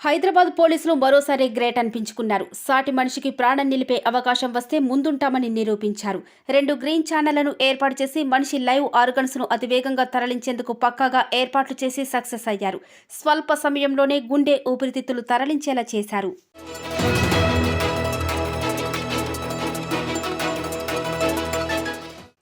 హైదరాబాద్ పోలీసులు మరోసారి గ్రేట్ అనిపించుకున్నారు. సాటి మనిషికి ప్రాణం నిలిపే అవకాశం వస్తే ముందుంటామని నిరూపించారు. 2 గ్రీన్ ఛానళ్లను ఏర్పాటు చేసి మనిషి లైవ్ ఆర్గన్స్ ను అతివేగంగా తరలించేందుకు పక్కాగా ఏర్పాట్లు చేసి సక్సెస్ అయ్యారు. స్వల్ప సమయంలోనే గుండె ఊపిరితిత్తులు తరలించేలా చేశారు.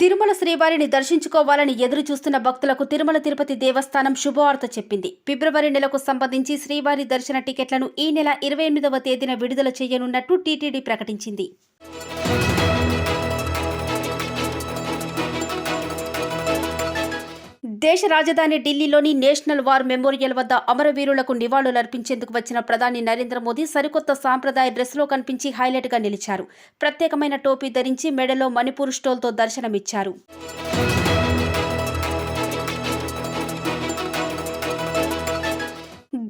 తిరుమల శ్రీవారిని దర్శించుకోవాలని ఎదురు చూస్తున్న భక్తులకు తిరుమల తిరుపతి దేవస్థానం శుభవార్త చెప్పింది. ఫిబ్రవరి నెలకు సంబంధించి శ్రీవారి దర్శన టికెట్లను ఈ నెల 28వ తేదీన విడుదల చేయనున్నట్టు టీటీడీ ప్రకటించింది. దేశ రాజధాని ఢిల్లీలోని నేషనల్ వార్ మెమోరియల్ వద్ద అమరవీరులకు నివాళులర్పించేందుకు వచ్చిన ప్రధాని నరేంద్ర మోదీ సరికొత్త సాంప్రదాయ డ్రెస్లో కనిపించి హైలైట్గా నిలిచారు. ప్రత్యేకమైన టోపీ ధరించి మెడలో మణిపూర్ స్టోల్తో దర్శనమిచ్చారు.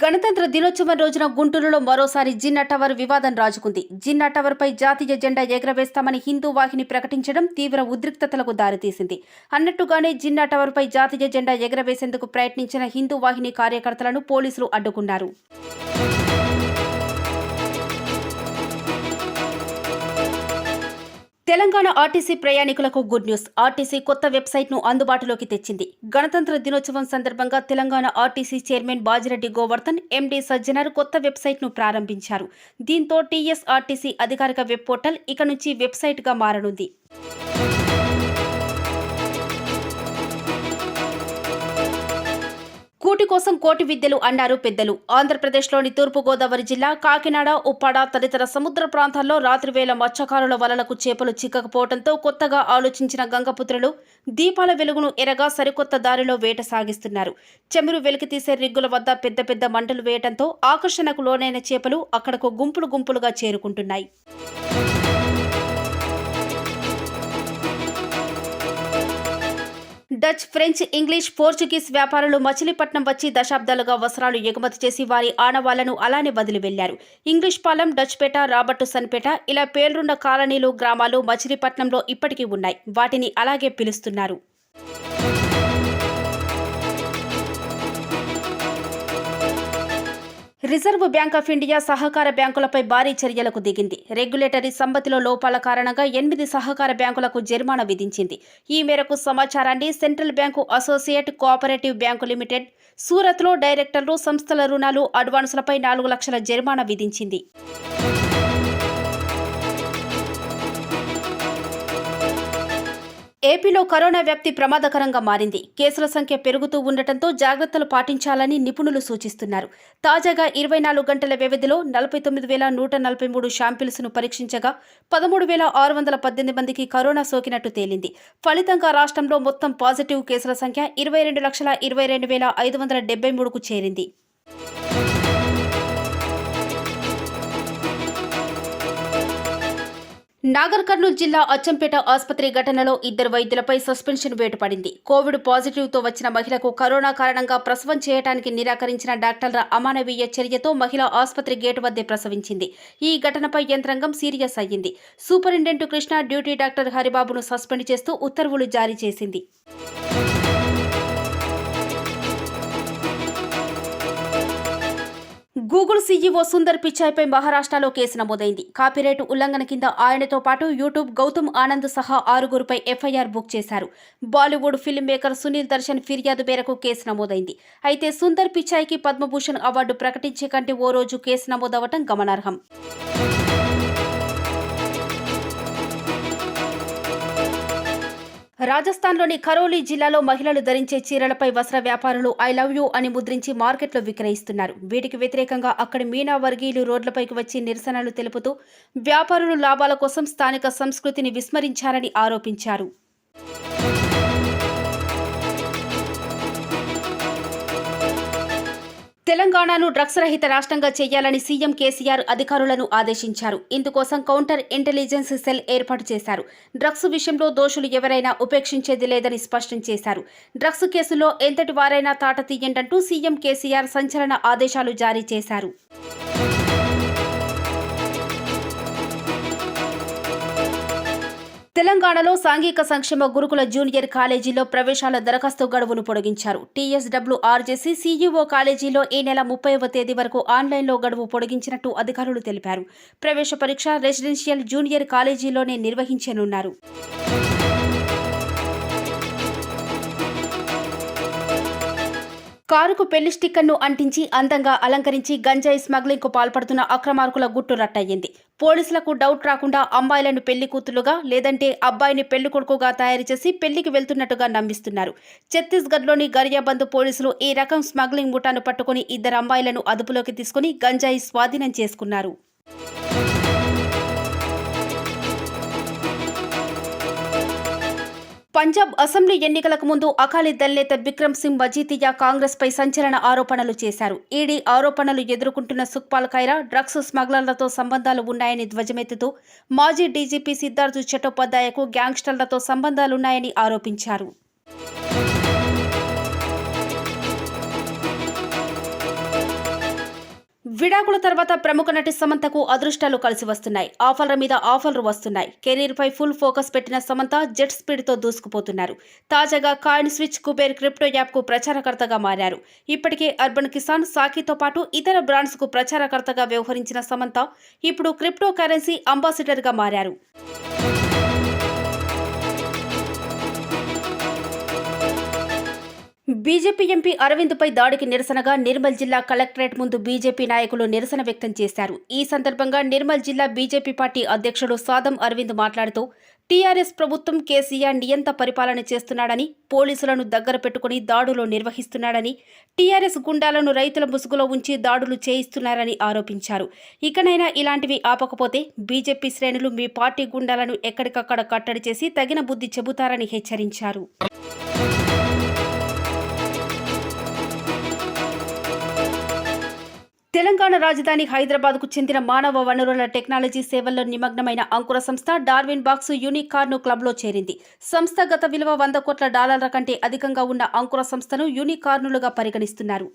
గణతంత్ర దినోత్సవం రోజున గుంటూరులో మరోసారి జిన్నా టవర్ వివాదం రాజుకుంది. జిన్నా టవర్పై జాతీయ జెండా ఎగరవేస్తామని హిందూ వాహిని ప్రకటించడం తీవ్ర ఉద్రిక్తతలకు దారితీసింది. అన్నట్టుగానే జిన్నా టవర్పై జాతీయ జెండా ఎగరవేసేందుకు ప్రయత్నించిన హిందూ వాహిని కార్యకర్తలను పోలీసులు అడ్డుకున్నారు. తెలంగాణ ఆర్టీసీ ప్రయాణికులకు గుడ్ న్యూస్. ఆర్టీసీ కొత్త వెబ్సైట్ను అందుబాటులోకి తెచ్చింది. గణతంత్ర దినోత్సవం సందర్భంగా Telangana RTC chairman Bajireddy Govardhan, MD Sajjanar కొత్త వెబ్సైట్ను ప్రారంభించారు. దీంతో టీఎస్ఆర్టీసీ అధికారిక వెబ్ పోర్టల్ ఇక నుంచి వెబ్సైట్గా మారనుంది. కూటి కోసం కోటి విద్యలు అన్నారు పెద్దలు. ఆంధ్రప్రదేశ్లోని తూర్పుగోదావరి జిల్లా కాకినాడ, ఉప్పాడ తదితర సముద్ర ప్రాంతాల్లో రాత్రివేళ మత్స్యకారుల వలలకు చేపలు చిక్కకపోవడంతో కొత్తగా ఆలోచించిన గంగపుత్రులు దీపాల వెలుగును ఎరగా సరికొత్త దారిలో వేట సాగిస్తున్నారు. చెమురు వెలికితీసే రిగ్గుల వద్ద పెద్ద పెద్ద మంటలు వేయడంతో ఆకర్షణకు లోనైన చేపలు అక్కడకు గుంపులు గుంపులుగా చేరుకుంటున్నాయి. డచ్, ఫ్రెంచ్, ఇంగ్లీష్, పోర్చుగీస్ వ్యాపారులు మచిలీపట్నం వచ్చి దశాబ్దాలుగా వస్త్రాలు ఎగుమతి చేసి వారి ఆనవాళ్లను అలానే వదిలి వెళ్లారు. ఇంగ్లీష్ పాలెం, డచ్పేట, రాబర్టు సన్పేట ఇలా పేర్లున్న కాలనీలు, గ్రామాలు మచిలీపట్నంలో ఇప్పటికీ ఉన్నాయి. వాటిని అలాగే పిలుస్తున్నారు. రిజర్వ్ బ్యాంక్ ఆఫ్ ఇండియా సహకార బ్యాంకులపై భారీ చర్యలకు దిగింది. రెగ్యులేటరీ సమ్మతిలో లోపాల కారణంగా 8 సహకార బ్యాంకులకు జరిమానా విధించింది. ఈ మేరకు సమాచారాన్ని central bank associate cooperative bank limited సూరత్లో డైరెక్టర్లు, సంస్థల రుణాలు, అడ్వాన్సులపై 4 లక్షల జరిమానా విధించింది. ఏపీలో కరోనా వ్యాప్తి ప్రమాదకరంగా మారింది. కేసుల సంఖ్య పెరుగుతూ ఉండటంతో జాగ్రత్తలు పాటించాలని నిపుణులు సూచిస్తున్నారు. తాజాగా 24 గంటల వ్యవధిలో 49,143 శాంపిల్స్ను పరీక్షించగా 13,618 మందికి కరోనా సోకినట్టు తేలింది. ఫలితంగా రాష్ట్రంలో మొత్తం పాజిటివ్ కేసుల సంఖ్య 22,22,573కు చేరింది. నాగర్ కర్నూలు జిల్లా అచ్చంపేట ఆసుపత్రి ఘటనలో 2 వైద్యులపై సస్పెన్షన్ వేటు పడింది. కోవిడ్ పాజిటివ్తో వచ్చిన మహిళకు కరోనా కారణంగా ప్రసవం చేయడానికి నిరాకరించిన డాక్టర్ల అమానవీయ చర్యతో మహిళ ఆసుపత్రి గేటు వద్దే ప్రసవించింది. ఈ ఘటనపై యంత్రాంగం సీరియస్ అయ్యింది. సూపరింటెండెంట్ కృష్ణ, డ్యూటీ డాక్టర్ హరిబాబును సస్పెండ్ చేస్తూ ఉత్తర్వులు జారీ చేసింది. గూగుల్ సీఈఓ సుందర్ పిచాయ్పై మహారాష్ట్రలో కేసు నమోదైంది. కాపీరైట్ ఉల్లంఘన కింద ఆయనతో పాటు యూట్యూబ్ గౌతమ్ ఆనంద్ సహా 6గురిపై ఎఫ్ఐఆర్ బుక్ చేశారు. బాలీవుడ్ ఫిల్మ్ మేకర్ సునీల్ దర్శన్ ఫిర్యాదు మేరకు కేసు నమోదైంది. అయితే సుందర్ పిచాయ్కి పద్మభూషణ్ అవార్డు ప్రకటించే కంటే ఓ రోజు కేసు నమోదవటం గమనార్హం. రాజస్థాన్లోని కరోలీ జిల్లాలో మహిళలు ధరించే చీరలపై వస్త్ర వ్యాపారులు ఐ లవ్ యూ అని ముద్రించి మార్కెట్లో విక్రయిస్తున్నారు. వీటికి వ్యతిరేకంగా అక్కడి మీనా వర్గీయులు రోడ్లపైకి వచ్చి నిరసనలు తెలుపుతూ వ్యాపారులు లాభాల కోసం స్థానిక సంస్కృతిని విస్మరించారని ఆరోపించారు. తెలంగాణను డ్రగ్స్ రహిత రాష్ట్రంగా చేయాలని సీఎం కేసీఆర్ అధికారులను ఆదేశించారు. ఇందుకోసం కౌంటర్ ఇంటెలిజెన్స్ సెల్ ఏర్పాటు చేశారు. డ్రగ్స్ విషయంలో దోషులు ఎవరైనా ఉపేక్షించేది లేదని స్పష్టం చేశారు. డ్రగ్స్ కేసులో ఎంతటి వారైనా తాట తీయండంటూ సీఎం కేసీఆర్ సంచలన ఆదేశాలు జారీ చేశారు. తెలంగాణలో సాంఘిక సంక్షేమ గురుకుల జూనియర్ కాలేజీలో ప్రవేశాల దరఖాస్తు గడువును పొడిగించారు. TSWRJC CUO కాలేజీలో ఈ నెల 30వ తేదీ వరకు ఆన్లైన్లో గడువు పొడిగించినట్టు అధికారులు తెలిపారు. ప్రవేశ పరీక్ష రెసిడెన్షియల్ జూనియర్ కాలేజీలోనే నిర్వహించనున్నారు. కారుకు పెళ్లి స్టిక్కర్ను అంటించి అందంగా అలంకరించి గంజాయి స్మగ్లింగ్కు పాల్పడుతున్న అక్రమార్కుల గుట్టు రట్టయింది. పోలీసులకు డౌట్ రాకుండా అమ్మాయిలను పెళ్లి కూతురుగా లేదంటే అబ్బాయిని పెళ్లి కొడుకుగా తయారు చేసి పెళ్లికి వెళ్తున్నట్టుగా నమ్మిస్తున్నారు. ఛత్తీస్గఢ్లోని గరియాబంద్ పోలీసులు ఈ రకం స్మగ్లింగ్ ముఠాను పట్టుకుని 2 అమ్మాయిలను అదుపులోకి తీసుకుని గంజాయి స్వాధీనం చేసుకున్నారు. పంజాబ్ అసెంబ్లీ ఎన్నికలకు ముందు అకాలీదళ్ నేత బిక్రమ్ సింగ్ మజీతియా కాంగ్రెస్పై సంచలన ఆరోపణలు చేశారు. ఈడీ ఆరోపణలు ఎదుర్కొంటున్న సుఖ్పాల్ ఖైరా డ్రగ్స్ స్మగ్లర్లతో సంబంధాలు ఉన్నాయని ధ్వజమెత్తుతూ మాజీ డీజీపీ సిద్ధార్థ్ చట్టోపాధ్యాయకు గ్యాంగ్స్టర్లతో సంబంధాలున్నాయని ఆరోపించారు. విడాకుల తర్వాత ప్రముఖ నటి సమంతకు అదృష్టాలు కలిసి వస్తున్నాయి. ఆఫర్ల మీద ఆఫర్లు వస్తున్నాయి. కెరీర్పై ఫుల్ ఫోకస్ పెట్టిన సమంత జెట్ స్పీడ్తో దూసుకుపోతున్నారు. తాజాగా కాయిన్ స్విచ్ కుబేర్ క్రిప్టో యాప్కు ప్రచారకర్తగా మారారు. ఇప్పటికే అర్బన్ కిసాన్, సాకితో పాటు ఇతర బ్రాండ్స్కు ప్రచారకర్తగా వ్యవహరించిన సమంత ఇప్పుడు క్రిప్టో కరెన్సీ అంబాసిడర్గా మారారు. బీజేపీ ఎంపీ అరవింద్పై దాడికి నిరసనగా నిర్మల్ జిల్లా కలెక్టరేట్ ముందు బీజేపీ నాయకులు నిరసన వ్యక్తం చేశారు. ఈ సందర్భంగా నిర్మల్ జిల్లా బీజేపీ పార్టీ అధ్యక్షుడు సాదం అరవింద్ మాట్లాడుతూ టీఆర్ఎస్ ప్రభుత్వం కేసీఆర్ నియంత పరిపాలన చేస్తున్నాడని, పోలీసులను దగ్గర పెట్టుకుని దాడులు నిర్వహిస్తున్నాడని, టీఆర్ఎస్ గుండాలను రైతుల ముసుగులో ఉంచి దాడులు చేయిస్తున్నారని ఆరోపించారు. ఇకనైనా ఇలాంటివి ఆపకపోతే బీజేపీ శ్రేణులు మీ పార్టీ గుండాలను ఎక్కడికక్కడ కట్టడి చేసి తగిన బుద్ధి చెబుతారని హెచ్చరించారు. తెలంగాణ రాజధాని హైదరాబాద్కు చెందిన మానవ వనరుల టెక్నాలజీ సేవల్లో నిమగ్నమైన అంకుర సంస్థ డార్విన్ బాక్స్ యూనికార్న్ క్లబ్లో చేరింది. సంస్థ గత విలువ $100 కోట్ల కంటే అధికంగా ఉన్న అంకుర సంస్థను యూనికార్నులుగా పరిగణిస్తున్నారు.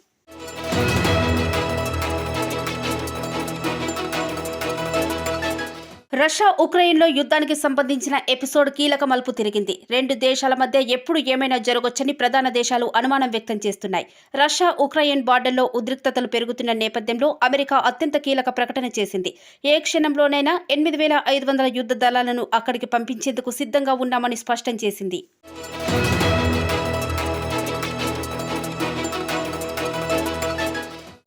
రష్యా ఉక్రెయిన్లో యుద్ధానికి సంబంధించిన ఎపిసోడ్ కీలక మలుపు తిరిగింది. 2 దేశాల మధ్య ఎప్పుడు ఏమైనా జరగొచ్చని ప్రధాన దేశాలు అనుమానం వ్యక్తం చేస్తున్నాయి. రష్యా ఉక్రెయిన్ బార్డర్లో ఉద్రిక్తతలు పెరుగుతున్న నేపథ్యంలో అమెరికా అత్యంత కీలక ప్రకటన చేసింది. ఏ క్షణంలోనైనా 8500 యుద్ధ దళాలను అక్కడికి పంపించేందుకు సిద్ధంగా ఉన్నామని స్పష్టం చేసింది.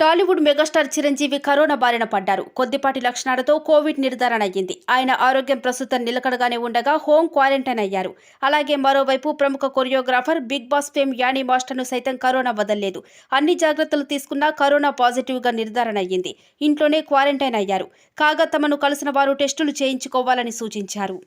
టాలీవుడ్ మెగాస్టార్ చిరంజీవి కరోనా బారిన పడ్డారు. కొద్దిపాటి లక్షణాలతో కోవిడ్ నిర్ధారణ అయ్యింది. ఆయన ఆరోగ్యం ప్రస్తుతం నిలకడగానే ఉండగా హోం క్వారంటైన్ అయ్యారు. అలాగే మరోవైపు ప్రముఖ choreographer Bigg Boss fame Annie మాస్టర్ను సైతం కరోనా వదల్లేదు. అన్ని జాగ్రత్తలు తీసుకున్నా కరోనా పాజిటివ్గా నిర్ధారణ అయ్యింది. ఇంట్లోనే క్వారంటైన్ అయ్యారు. కాగా తమను కలిసిన వారు టెస్టులు చేయించుకోవాలని సూచించారు.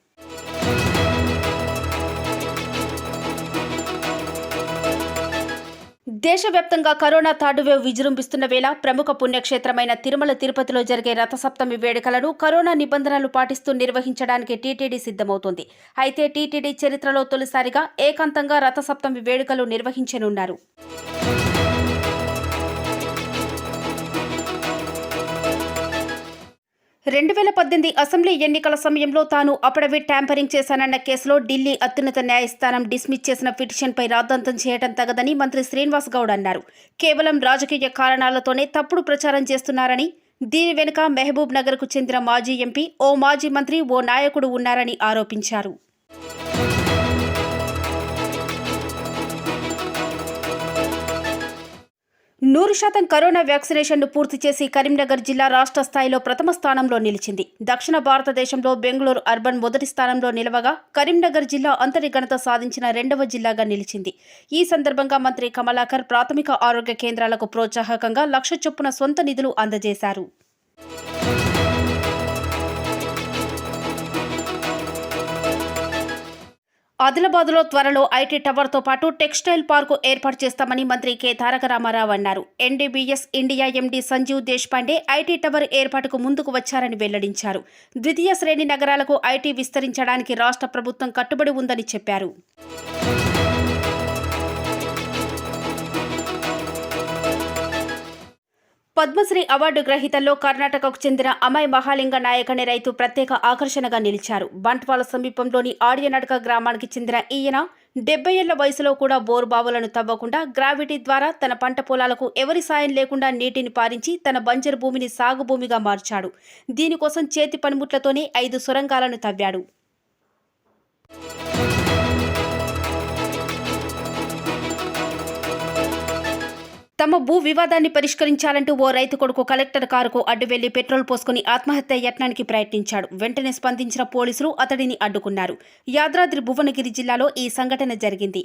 దేశవ్యాప్తంగా కరోనా థర్డ్ వేవ్ విజృంభిస్తున్న వేళ ప్రముఖ పుణ్యక్షేత్రమైన తిరుమల తిరుపతిలో జరిగే రథసప్తమి వేడుకలను కరోనా నిబంధనలు పాటిస్తూ నిర్వహించడానికి టీటీడీ సిద్ధమవుతోంది. అయితే టీటీడీ చరిత్రలో తొలిసారిగా ఏకాంతంగా రథసప్తమి వేడుకలు నిర్వహించనున్నారు. 2018 అసెంబ్లీ ఎన్నికల సమయంలో తాను అఫిడవిట్ ట్యాంపరింగ్ చేశానన్న కేసులో ఢిల్లీ అత్యున్నత న్యాయస్థానం డిస్మిస్ చేసిన పిటిషన్పై రాద్ధాంతం చేయడం తగదని మంత్రి శ్రీనివాస్ గౌడ్ అన్నారు. కేవలం రాజకీయ కారణాలతోనే తప్పుడు ప్రచారం చేస్తున్నారని, దీని వెనుక మహబూబ్ నగర్కు చెందిన మాజీ ఎంపీ, ఓ మాజీ మంత్రి, ఓ నాయకుడు ఉన్నారని ఆరోపించారు. 100% కరోనా వ్యాక్సినేషన్ను పూర్తి చేసి కరీంనగర్ జిల్లా రాష్ట్ర స్థాయిలో ప్రథమ స్థానంలో నిలిచింది. దక్షిణ భారతదేశంలో బెంగళూరు అర్బన్ మొదటి స్థానంలో నిలవగా కరీంనగర్ జిల్లా అంతటి ఘనత సాధించిన 2వ జిల్లాగా నిలిచింది. ఈ సందర్భంగా మంత్రి కమలాకర్ ప్రాథమిక ఆరోగ్య కేంద్రాలకు ప్రోత్సాహకంగా 1,00,000 చొప్పున సొంత నిధులు అందజేశారు. ఆదిలాబాద్లో త్వరలో ఐటీ టవర్తో పాటు టెక్స్టైల్ పార్కు ఏర్పాటు చేస్తామని మంత్రి కె తారక రామారావు అన్నారు. NDBS India MD Sanjeev Deshpande IT tower ఏర్పాటుకు ముందుకు వచ్చారని వెల్లడించారు. ద్వితీయ శ్రేణి నగరాలకు ఐటీ విస్తరించడానికి రాష్ట్ర ప్రభుత్వం కట్టుబడి ఉందని చెప్పారు. పద్మశ్రీ అవార్డు గ్రహీతల్లో కర్ణాటకకు చెందిన అమయ్ మహాలింగ నాయక్ అనే రైతు ప్రత్యేక ఆకర్షణగా నిలిచారు. బంట్వాల సమీపంలోని ఆడియనడక గ్రామానికి చెందిన ఈయన 70 ఏళ్ల వయసులో కూడా బోరుబావులను తవ్వకుండా గ్రావిటీ ద్వారా తన పంట పొలాలకు ఎవరి సాయం లేకుండా నీటిని పారించి తన బంజరు భూమిని సాగు భూమిగా మార్చాడు. దీనికోసం చేతి పనిముట్లతోనే 5 సొరంగాలను తవ్వాడు. తమ భూ వివాదాన్ని పరిష్కరించాలంటూ ఓ రైతు కొడుకు కలెక్టర్ కారుకు అడ్డు వెళ్లి పెట్రోల్ పోసుకుని ఆత్మహత్య యత్నానికి ప్రయత్నించాడు. వెంటనే స్పందించిన పోలీసులు అతడిని అడ్డుకున్నారు. యాదాద్రి భువనగిరి జిల్లాలో ఈ సంఘటన జరిగింది.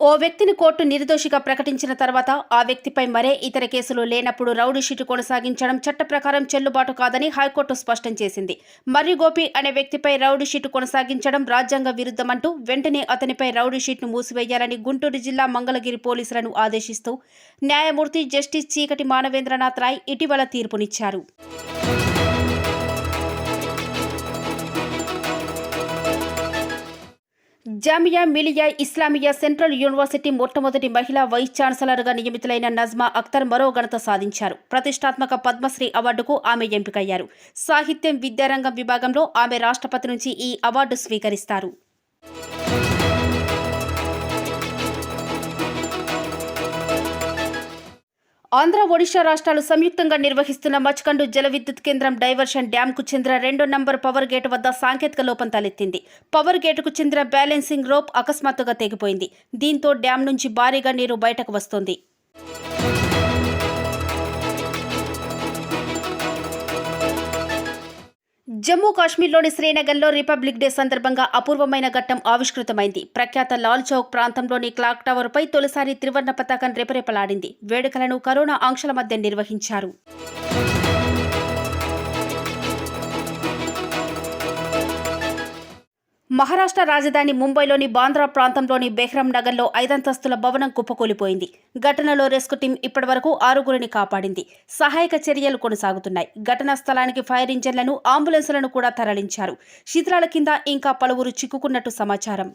ఓ వ్యక్తిని కోర్టు నిర్దోషిగా ప్రకటించిన తర్వాత ఆ వ్యక్తిపై మరే ఇతర కేసులు లేనప్పుడు రౌడీ షీటు కొనసాగించడం చట్ట ప్రకారం చెల్లుబాటు కాదని హైకోర్టు స్పష్టం చేసింది. మర్రి గోపి అనే వ్యక్తిపై రౌడీ షీటు కొనసాగించడం రాజ్యాంగ విరుద్ధమంటూ వెంటనే అతనిపై రౌడీ షీట్ను మూసివేయాలని గుంటూరు జిల్లా మంగళగిరి పోలీసులను ఆదేశిస్తూ న్యాయమూర్తి జస్టిస్ చీకటి మానవేంద్రనాథ్ రాయ్ ఇటీవల తీర్పునిచ్చారు. జామియా మిలియా ఇస్లామియా సెంట్రల్ యూనివర్సిటీ మొట్టమొదటి మహిళా వైస్ ఛాన్సలర్గా నియమితులైన నజ్మా అఖ్తర్ మరో ఘనత సాధించారు. ప్రతిష్టాత్మక పద్మశ్రీ అవార్డుకు ఆమె ఎంపికయ్యారు. సాహిత్యం, విద్యారంగం విభాగంలో ఆమె రాష్ట్రపతి నుంచి ఈ అవార్డు స్వీకరిస్తారు. ఆంధ్ర, ఒడిషా రాష్ట్రాలు సంయుక్తంగా నిర్వహిస్తున్న మచ్కండు జల విద్యుత్ కేంద్రం డైవర్షన్ డ్యాంకు చెందిన 2వ నంబర్ పవర్ గేటు వద్ద సాంకేతిక లోపం తలెత్తింది. పవర్ గేటుకు చెందిన బ్యాలెన్సింగ్ రోప్ అకస్మాత్తుగా తెగిపోయింది. దీంతో డ్యాం నుంచి భారీగా నీరు బయటకు వస్తోంది. జమ్మూ కాశ్మీర్లోని శ్రీనగర్లో రిపబ్లిక్ డే సందర్భంగా అపూర్వమైన ఘట్టం ఆవిష్కృతమైంది. ప్రఖ్యాత లాల్ చౌక్ ప్రాంతంలోని క్లాక్ టవర్పై తొలిసారి త్రివర్ణ పతాకం రెపరెపలాడింది. వేడుకలను కరోనా ఆంక్షల మధ్య నిర్వహించారు. మహారాష్ట్ర రాజధాని ముంబైలోని బాంద్రా ప్రాంతంలోని బెహ్రం నగర్లో 5 అంతస్తుల భవనం కుప్పకూలిపోయింది. ఘటనలో రెస్క్యూ టీం ఇప్పటివరకు 6గురిని కాపాడింది. సహాయక చర్యలు కొనసాగుతున్నాయి. ఘటనా స్థలానికి ఫైర్ ఇంజన్లను, అంబులెన్సులను కూడా తరలించారు. శిథిలాల కింద ఇంకా పలువురు చిక్కుకున్నట్టు సమాచారం.